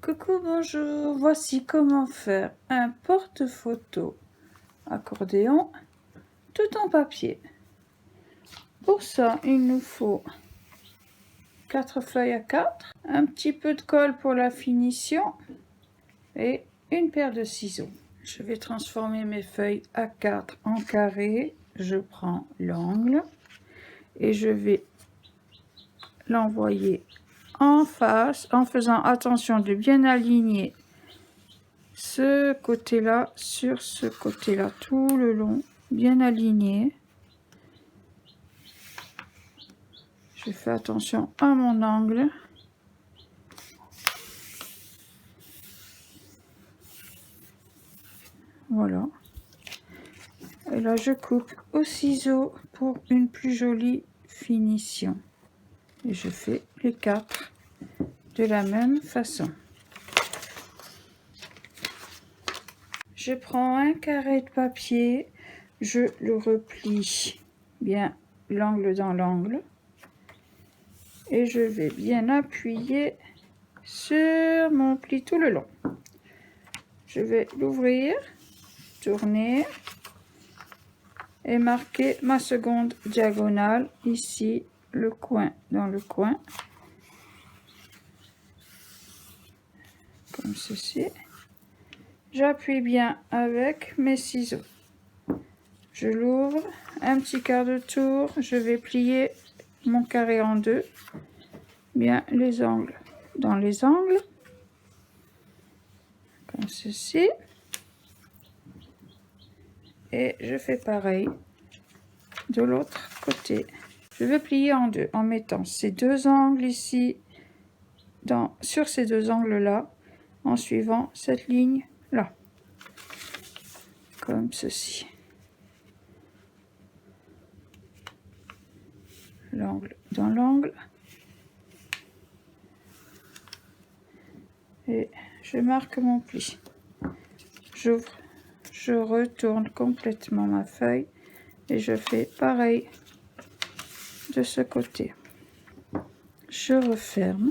Coucou, bonjour, voici comment faire un porte-photo accordéon tout en papier. Pour ça, il nous faut 4 feuilles A4, un petit peu de colle pour la finition et une paire de ciseaux. Je vais transformer mes feuilles A4 en carré. Je prends l'angle et je vais l'envoyer en face en faisant attention de bien aligner ce côté-là sur ce côté-là, tout le long, bien aligné. Je fais attention à mon angle. Voilà. Et là, je coupe au ciseau pour une plus jolie finition. Et je fais les 4 de la même façon. Je prends un carré de papier, je le replie bien l'angle dans l'angle et je vais bien appuyer sur mon pli tout le long. Je vais l'ouvrir, tourner et marquer ma seconde diagonale ici, le coin dans le coin, comme ceci. J'appuie bien avec mes ciseaux. Je l'ouvre, un petit quart de tour, je vais plier mon carré en deux, bien les angles dans les angles, comme ceci. Et je fais pareil de l'autre côté. Je vais plier en deux en mettant ces deux angles ici, sur ces deux angles-là, en suivant cette ligne-là, comme ceci. L'angle dans l'angle. Et je marque mon pli. J'ouvre, je retourne complètement ma feuille et je fais pareil de ce côté. Je referme.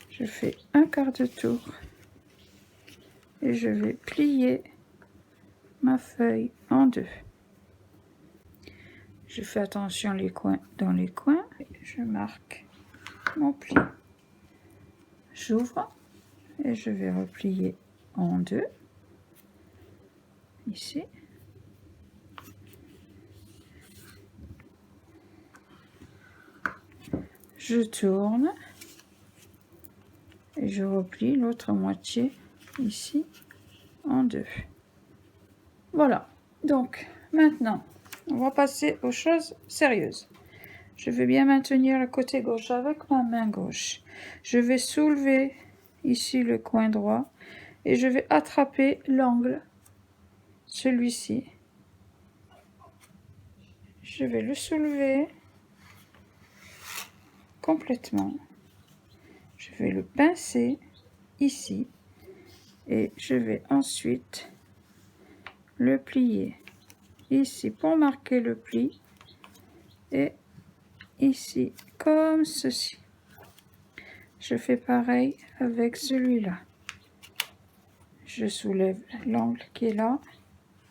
Je fais un quart de tour et je vais plier ma feuille en deux. Je fais attention les coins dans les coins. Je marque mon pli. J'ouvre et je vais replier en deux. Ici. Je tourne et je replie l'autre moitié ici en deux. Voilà. Donc maintenant, on va passer aux choses sérieuses. Je vais bien maintenir le côté gauche avec ma main gauche. Je vais soulever ici le coin droit et je vais attraper l'angle, celui-ci. Je vais le soulever complètement. Je vais le pincer ici et je vais ensuite le plier ici pour marquer le pli et ici comme ceci. Je fais pareil avec celui-là. Je soulève l'angle qui est là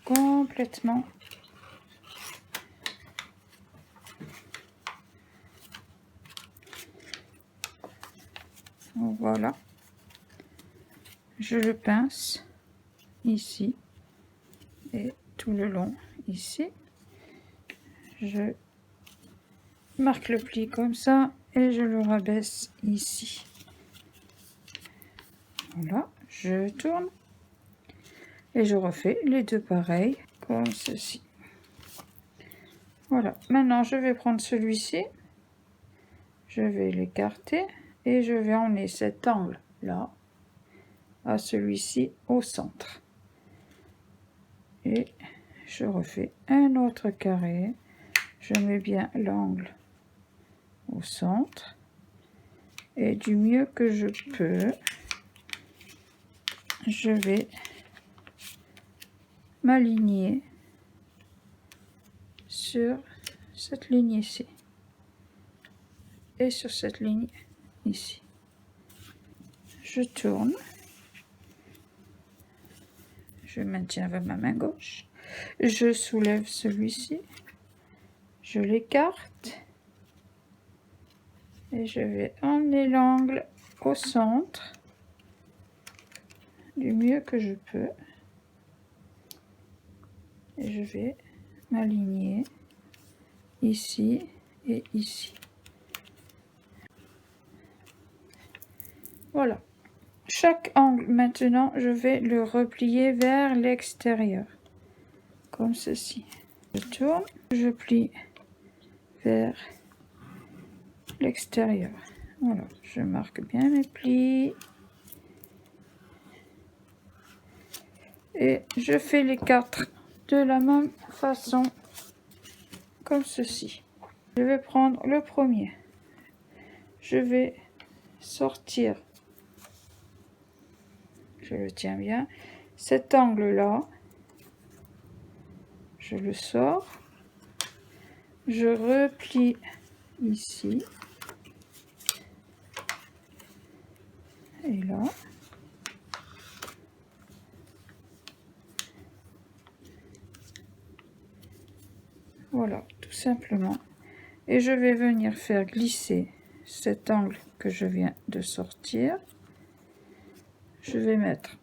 complètement. Voilà. Je le pince ici et tout le long ici. Je marque le pli comme ça et je le rabaisse ici. Voilà, je tourne et je refais les deux pareils comme ceci. Voilà, maintenant je vais prendre celui-ci, je vais l'écarter et je vais emmener cet angle là à celui-ci au centre. Et je refais un autre carré, je mets bien l'angle au centre et du mieux que je peux, je vais m'aligner sur cette ligne ici et sur cette ligne ici. je tourne, je maintiens avec ma main gauche, je soulève celui-ci, je l'écarte et je vais emmener l'angle au centre du mieux que je peux et je vais m'aligner ici et ici. Voilà. Chaque angle maintenant, je vais le replier vers l'extérieur, comme ceci. Je tourne, je plie vers l'extérieur. Voilà, je marque bien mes plis. Et je fais les 4 de la même façon, comme ceci. Je vais prendre le premier. Je vais sortir. Je le tiens bien. Cet angle-là, je le sors. Je replie ici. Et là. Voilà, tout simplement. Et je vais venir faire glisser cet angle que je viens de sortir. Je vais mettre,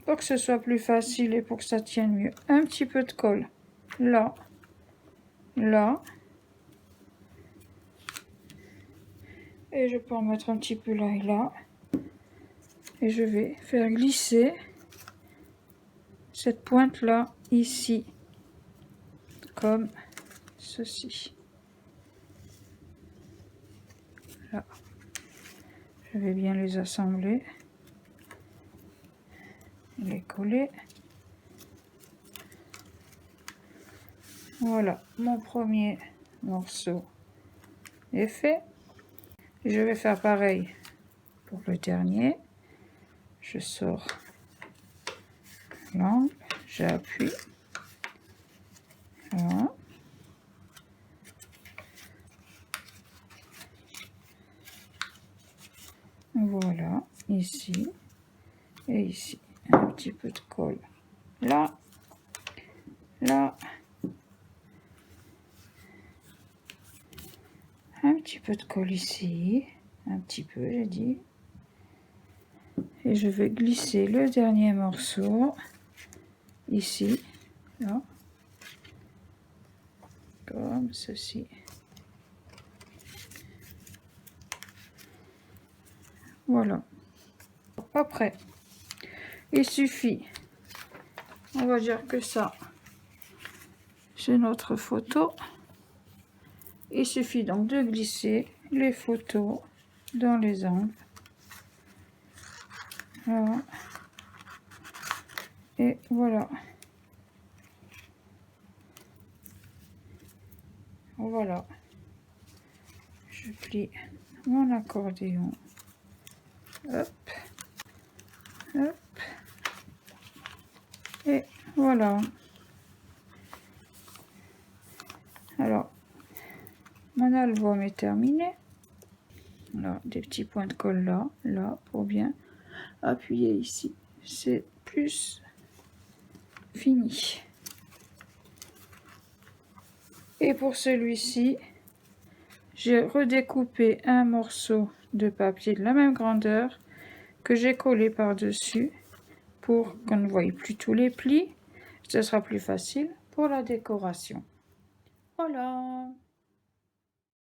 pour que ce soit plus facile et pour que ça tienne mieux, un petit peu de colle là, là. Et je peux en mettre un petit peu là et là. Et je vais faire glisser cette pointe là ici, comme ceci. Là. Je vais bien les assembler, les coller. Voilà, mon premier morceau est fait. Je vais faire pareil pour le dernier. Je sors l'angle, j'appuie. Voilà. Voilà, ici et ici. Un petit peu de colle là, là. Un petit peu de colle ici, un petit peu, j'ai dit. Et je vais glisser le dernier morceau ici, là, comme ceci. Voilà. Après, il suffit, on va dire que ça, c'est notre photo. Il suffit donc de glisser les photos dans les angles. Voilà. Et voilà. Voilà. Je plie mon accordéon. Hop. Hop. Et voilà. Alors, mon album est terminé. Là, des petits points de colle là, là, pour bien appuyer ici. C'est plus fini. Et pour celui-ci, j'ai redécoupé un morceau de papier de la même grandeur que j'ai collé par-dessus pour qu'on ne voie plus tous les plis. Ce sera plus facile pour la décoration. Voilà.